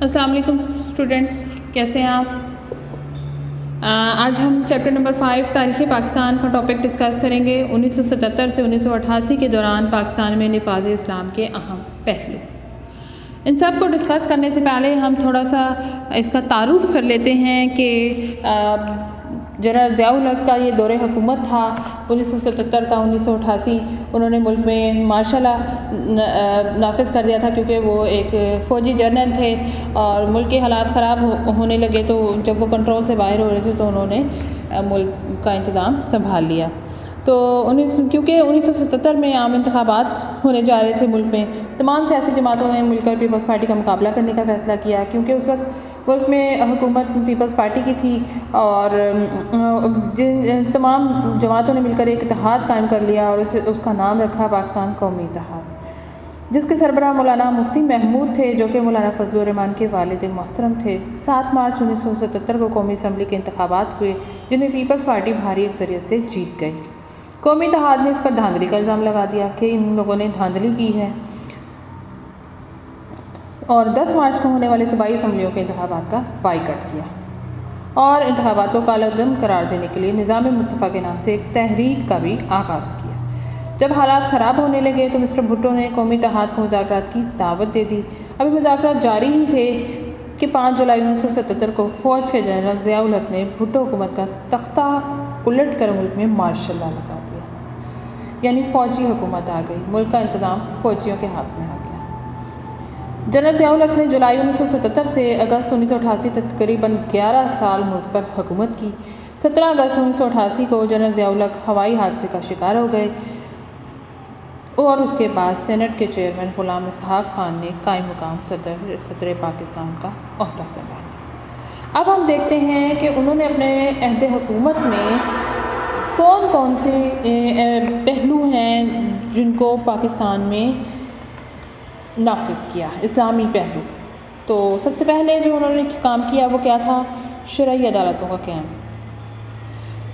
السلام علیکم اسٹوڈنٹس، کیسے ہیں آپ؟ آج ہم چیپٹر نمبر 5 تاریخ پاکستان کا ٹاپک ڈسکس کریں گے۔ 1977 سے 1988 کے دوران پاکستان میں نفاذ اسلام کے اہم پہلو۔ ان سب کو ڈسکس کرنے سے پہلے ہم تھوڑا سا اس کا تعارف کر لیتے ہیں کہ جنرل ضیاء الحق کا یہ دور حکومت تھا 1977 تا 1988۔ انہوں نے ملک میں مارشل لا نافذ کر دیا تھا کیونکہ وہ ایک فوجی جرنل تھے اور ملک کے حالات خراب ہونے لگے، تو جب وہ کنٹرول سے باہر ہو رہے تھے تو انہوں نے ملک کا انتظام سنبھال لیا۔ تو کیونکہ 1977 میں عام انتخابات ہونے جا رہے تھے ملک میں، تمام سیاسی جماعتوں نے مل کر پیپلز پارٹی کا مقابلہ کرنے کا فیصلہ کیا، کیونکہ اس وقت ملک میں حکومت پیپلز پارٹی کی تھی اور جن تمام جماعتوں نے مل کر ایک اتحاد قائم کر لیا اور اس کا نام رکھا پاکستان قومی اتحاد، جس کے سربراہ مولانا مفتی محمود تھے جو کہ مولانا فضل الرحمان کے والد محترم تھے۔ 7 مارچ 1977 کو قومی اسمبلی کے انتخابات ہوئے جن میں پیپلز پارٹی بھاری اکثریت سے جیت گئی۔ قومی اتحاد نے اس پر دھاندلی کا الزام لگا دیا کہ ان لوگوں نے دھاندلی کی ہے اور 10 مارچ کو ہونے والے صوبائی اسمبلیوں کے انتخابات کا بائیکاٹ کیا اور انتخابات کو کالعدم قرار دینے کے لیے نظام مصطفیٰ کے نام سے ایک تحریک کا بھی آغاز کیا۔ جب حالات خراب ہونے لگے تو مسٹر بھٹو نے قومی اتحاد کو مذاکرات کی دعوت دے دی۔ ابھی مذاکرات جاری ہی تھے کہ 5 جولائی 1977 کو فوج کے جنرل ضیاء الحق نے بھٹو حکومت کا تختہ الٹ کر ملک میں مارشل لا لگا دیا، یعنی فوجی حکومت آ گئی، ملک کا انتظام فوجیوں کے ہاتھ میں آ گیا۔ جنرل ضیاء الحق نے جولائی 1977 سے اگست 1988 تک تقریباً 11 سال ملک پر حکومت کی۔ 17 اگست 1988 کو جنرل ضیاء الحق ہوائی حادثے کا شکار ہو گئے اور اس کے بعد سینٹ کے چیئرمین غلام اسحاق خان نے قائم مقام صدر پاکستان کا عہدہ سنبھالا۔ اب ہم دیکھتے ہیں کہ انہوں نے اپنے عہد حکومت میں کون کون سے پہلو ہیں جن کو پاکستان میں نافذ کیا، اسلامی پہلو۔ تو سب سے پہلے جو انہوں نے کام کیا وہ کیا تھا؟ شرعی عدالتوں کا قیام۔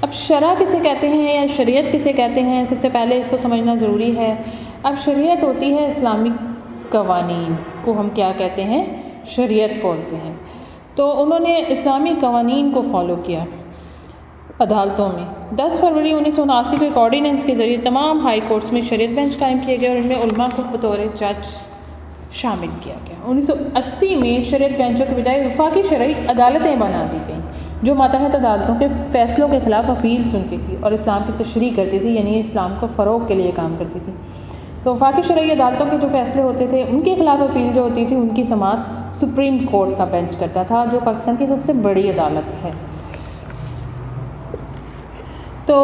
اب شرع کسے کہتے ہیں یا شریعت کسے کہتے ہیں، سب سے پہلے اس کو سمجھنا ضروری ہے۔ اب شریعت ہوتی ہے اسلامی قوانین کو ہم کیا کہتے ہیں؟ شریعت بولتے ہیں۔ تو انہوں نے اسلامی قوانین کو فالو کیا عدالتوں میں۔ 10 فروری 1979 کو ایک آرڈیننس کے ذریعے تمام ہائی کورٹس میں شریعت بینچ قائم کیے گئے اور ان میں علماء کو بطور جج شامل کیا گیا۔ 1980 میں شریعت بینچوں کے بجائے وفاقی شرعی عدالتیں بنا دی گئیں جو ماتحت عدالتوں کے فیصلوں کے خلاف اپیل سنتی تھی اور اسلام کی تشریح کرتی تھی، یعنی اسلام کو فروغ کے لیے کام کرتی تھی۔ تو وفاقی شرعی عدالتوں کے جو فیصلے ہوتے تھے ان کے خلاف اپیل جو ہوتی تھی ان کی سماعت سپریم کورٹ کا بینچ کرتا تھا جو پاکستان کی سب سے بڑی عدالت ہے۔ تو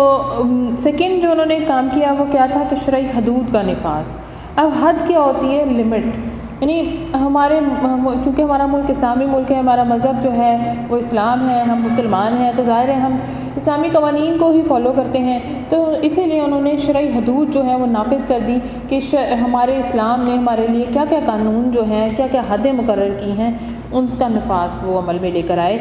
سیکنڈ جو انہوں نے کام کیا وہ کیا تھا کہ شرعی حدود کا نفاذ۔ اب حد کیا ہوتی ہے؟ لمٹ، یعنی کیونکہ ہمارا ملک اسلامی ملک ہے، ہمارا مذہب جو ہے وہ اسلام ہے، ہم مسلمان ہیں، تو ظاہر ہے ہم اسلامی قوانین کو ہی فالو کرتے ہیں، تو اسی لیے انہوں نے شرعی حدود جو ہے وہ نافذ کر دی کہ ہمارے اسلام نے ہمارے لیے کیا کیا قانون جو ہیں، کیا کیا حدیں مقرر کی ہیں، ان کا نفاذ وہ عمل میں لے کر آئے۔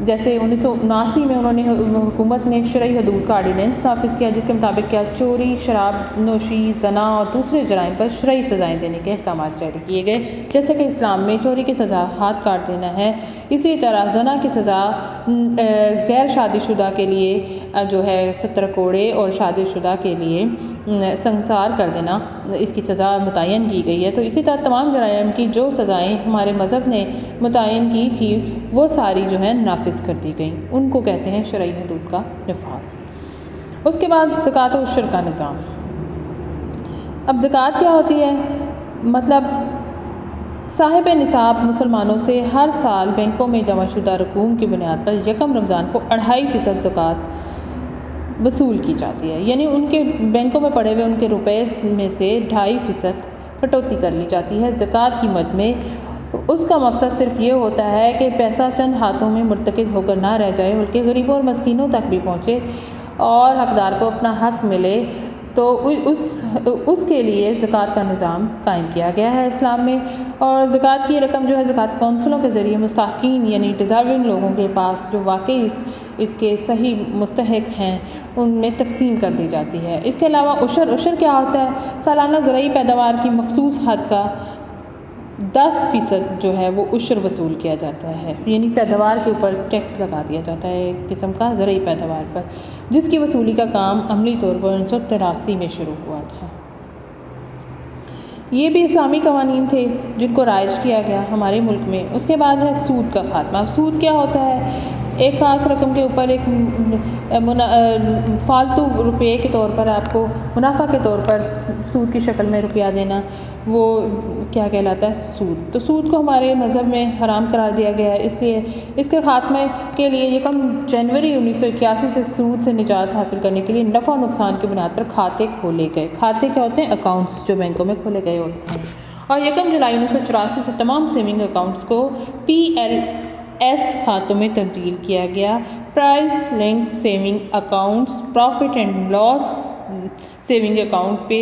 جیسے 1979 میں انہوں نے حکومت نے شرعی حدود کا آرڈیننس نافذ کیا جس کے مطابق کیا چوری، شراب نوشی، زنا اور دوسرے جرائم پر شرعی سزائیں دینے کے احکامات جاری کیے گئے، جیسے کہ اسلام میں چوری کی سزا ہاتھ کاٹ دینا ہے، اسی طرح زنا کی سزا غیر شادی شدہ کے لیے جو ہے 70 کوڑے اور شادی شدہ کے لیے سنسار کر دینا، اس کی سزا متعین کی گئی ہے۔ تو اسی طرح تمام جرائم کی جو سزائیں ہمارے مذہب نے متعین کی تھی وہ ساری جو ہے نافذ کر دی گئیں، ان کو کہتے ہیں شرعی حدود کا نفاذ۔ اس کے بعد زکوٰۃ و عشر کا نظام۔ اب زکوٰۃ کیا ہوتی ہے؟ مطلب صاحب نصاب مسلمانوں سے ہر سال بینکوں میں جمع شدہ رقوم کی بنیاد پر یکم رمضان کو 2.5% زکوٰۃ وصول کی جاتی ہے، یعنی ان کے بینکوں میں پڑے ہوئے ان کے روپے میں سے 2.5% کٹوتی کر لی جاتی ہے زکوٰۃ کی مد میں۔ اس کا مقصد صرف یہ ہوتا ہے کہ پیسہ چند ہاتھوں میں مرتکز ہو کر نہ رہ جائے بلکہ غریبوں اور مسکینوں تک بھی پہنچے اور حقدار کو اپنا حق ملے، تو اس کے لیے زکوٰۃ کا نظام قائم کیا گیا ہے اسلام میں۔ اور زکوٰۃ کی رقم جو ہے زکوٰۃ کونسلوں کے ذریعے مستحقین یعنی ڈیزرونگ لوگوں کے پاس جو واقعی اس کے صحیح مستحق ہیں ان میں تقسیم کر دی جاتی ہے۔ اس کے علاوہ عشر کیا ہوتا ہے؟ سالانہ زرعی پیداوار کی مخصوص حد کا 10% جو ہے وہ عشر وصول کیا جاتا ہے، یعنی پیداوار کے اوپر ٹیکس لگا دیا جاتا ہے ایک قسم کا زرعی پیداوار پر، جس کی وصولی کا کام عملی طور پر 1983 میں شروع ہوا تھا۔ یہ بھی اسلامی قوانین تھے جن کو رائج کیا گیا ہمارے ملک میں۔ اس کے بعد ہے سود کا خاتمہ۔ اب سود کیا ہوتا ہے؟ ایک خاص رقم کے اوپر ایک فالتو روپے کے طور پر آپ کو منافع کے طور پر سود کی شکل میں روپیہ دینا، وہ کیا کہلاتا ہے؟ سود۔ تو سود کو ہمارے مذہب میں حرام قرار دیا گیا ہے، اس لیے اس کے خاتمے کے لیے 1 جنوری 1981 سے سود سے نجات حاصل کرنے کے لیے نفع و نقصان کی بنیاد پر کھاتے کھولے گئے۔ کھاتے کیا ہوتے ہیں؟ اکاؤنٹس جو بینکوں میں کھولے گئے ہوتے ہیں۔ اور 1 جولائی 1984 سے تمام سیونگ اکاؤنٹس کو PLS کھاتوں میں تبدیل کیا گیا۔ Prize linked saving accounts profit and loss saving account پہ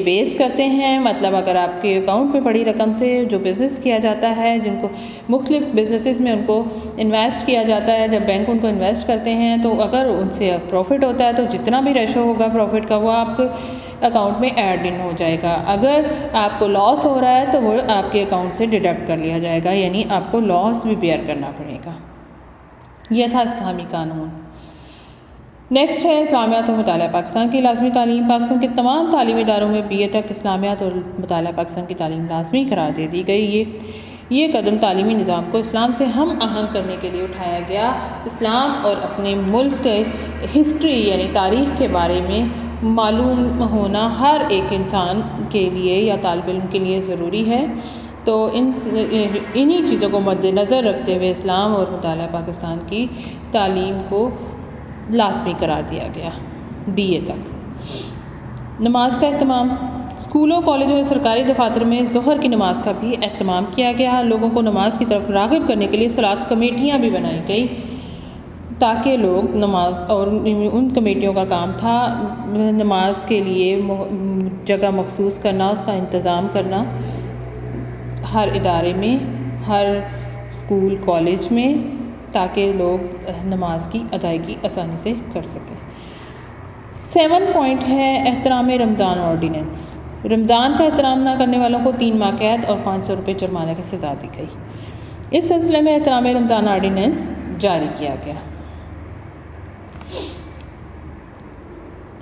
بیس کرتے ہیں، مطلب اگر آپ کے اکاؤنٹ پہ بڑی رقم سے جو بزنس کیا جاتا ہے، جن کو مختلف بزنسز میں ان کو انویسٹ کیا جاتا ہے، جب بینک ان کو انویسٹ کرتے ہیں تو اگر ان سے پروفٹ ہوتا ہے تو جتنا بھی ریشو ہوگا پروفٹ کا وہ آپ کے اکاؤنٹ میں ایڈ ان ہو جائے گا۔ اگر آپ کو لاس ہو رہا ہے تو وہ آپ کے اکاؤنٹ سے ڈیڈکٹ کر لیا جائے گا، یعنی آپ کو لاس بھی بیئر کرنا پڑے گا۔ یہ تھا اسلامی قانون۔ نیکسٹ ہے اسلامیات اور مطالعہ پاکستان کی لازمی تعلیم۔ پاکستان کے تمام تعلیمی اداروں میں BA تک اسلامیات اور مطالعہ پاکستان کی تعلیم لازمی قرار دے دی گئی۔ یہ قدم تعلیمی نظام کو اسلام سے ہم آہنگ کرنے کے لیے اٹھایا گیا۔ اسلام اور اپنے ملک کے ہسٹری یعنی تاریخ کے بارے میں معلوم ہونا ہر ایک انسان کے لیے یا طالب علم کے لیے ضروری ہے۔ تو انہی چیزوں کو مد نظر رکھتے ہوئے اسلام اور مطالعہ پاکستان کی تعلیم کو لازمی قرار دیا گیا BA تک۔ نماز کا اہتمام۔ اسکولوں، کالجوں اور سرکاری دفاتر میں ظہر کی نماز کا بھی اہتمام کیا گیا۔ لوگوں کو نماز کی طرف راغب کرنے کے لیے صلاۃ کمیٹیاں بھی بنائی گئی تاکہ لوگ نماز، اور ان کمیٹیوں کا کام تھا نماز کے لیے جگہ مخصوص کرنا، اس کا انتظام کرنا ہر ادارے میں، ہر اسکول کالج میں، تاکہ لوگ نماز کی ادائیگی آسانی سے کر سکیں۔ 7 پوائنٹ ہے احترام رمضان آرڈیننس۔ رمضان کا احترام نہ کرنے والوں کو 3 ماہ قید اور 500 روپے جرمانے کی سزا دی گئی۔ اس سلسلے میں احترام رمضان آرڈیننس جاری کیا گیا۔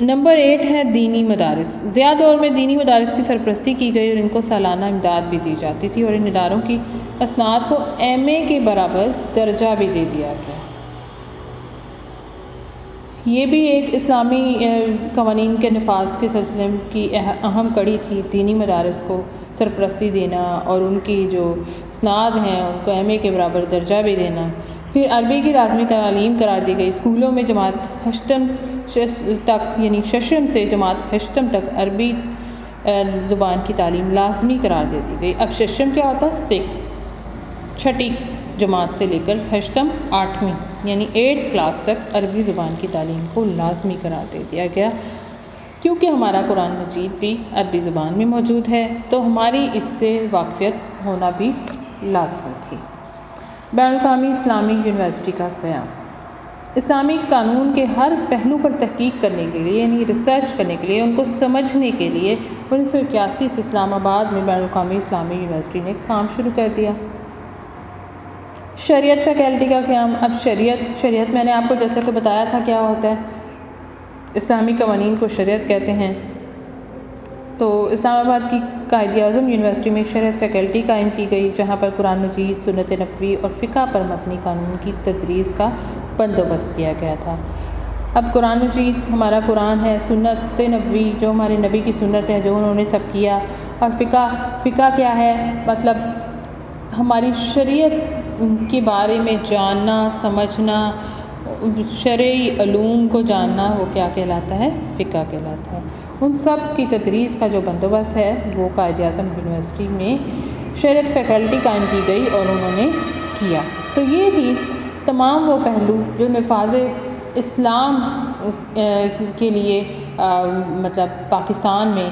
نمبر 8 ہے دینی مدارس۔ ضیاء دور میں دینی مدارس کی سرپرستی کی گئی اور ان کو سالانہ امداد بھی دی جاتی تھی، اور ان اداروں کی اسناد کو MA کے برابر درجہ بھی دے دیا گیا۔ یہ بھی ایک اسلامی قوانین کے نفاذ کے سلسلے کی اہم کڑی تھی، دینی مدارس کو سرپرستی دینا اور ان کی جو اسناد ہیں ان کو MA کے برابر درجہ بھی دینا۔ پھر عربی کی لازمی تعلیم قرار دی گئی۔ اسکولوں میں جماعت ہشتم تک یعنی ششم سے جماعت ہشتم تک عربی زبان کی تعلیم لازمی قرار دے دی گئی۔ اب ششم کیا ہوتا ہے؟ 6، چھٹی جماعت سے لے کر ہشتم 8ویں یعنی 8 کلاس تک عربی زبان کی تعلیم کو لازمی قرار دے دیا گیا۔ کیونکہ ہمارا قرآن مجید بھی عربی زبان میں موجود ہے تو ہماری اس سے واقفیت ہونا بھی لازمی تھی۔ بین الاقوامی اسلامی یونیورسٹی کا قیام۔ اسلامی قانون کے ہر پہلو پر تحقیق کرنے کے لیے یعنی ریسرچ کرنے کے لیے، ان کو سمجھنے کے لیے 1981 سے اسلام آباد میں بین الاقوامی اسلامی یونیورسٹی نے کام شروع کر دیا۔ شریعت فیکلٹی کا قیام۔ اب شریعت میں نے آپ کو جیسا کہ بتایا تھا کیا ہوتا ہے، اسلامی قوانین کو شریعت کہتے ہیں۔ تو اسلام آباد کی قائد اعظم یونیورسٹی میں شریعت فیکلٹی قائم کی گئی، جہاں پر قرآن مجید، سنت نبوی اور فقہ پر مبنی قانون کی تدریس کا بندوبست کیا گیا تھا۔ اب قرآن مجید ہمارا قرآن ہے، سنت نبوی جو ہمارے نبی کی سنت ہے جو انہوں نے سب کیا، اور فقہ کیا ہے؟ مطلب ہماری شریعت کے بارے میں جاننا، سمجھنا، شرعی علوم کو جاننا، وہ کیا کہلاتا ہے؟ فقہ کہلاتا ہے۔ ان سب کی تدریس کا جو بندوبست ہے وہ قائد اعظم یونیورسٹی میں شریعت فیکلٹی قائم کی گئی اور انہوں نے کیا۔ تو یہ تھی تمام وہ پہلو جو نفاذ اسلام کے لیے مطلب پاکستان میں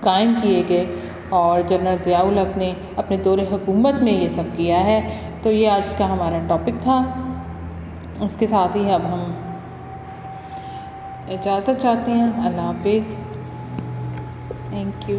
قائم کیے گئے، اور جنرل ضیاء الحق نے اپنے دور حکومت میں یہ سب کیا ہے۔ تو یہ آج کا ہمارا ٹاپک تھا۔ اس کے ساتھ ہی اب ہم اجازت چاہتے ہیں۔ اللہ حافظ۔ Thank you.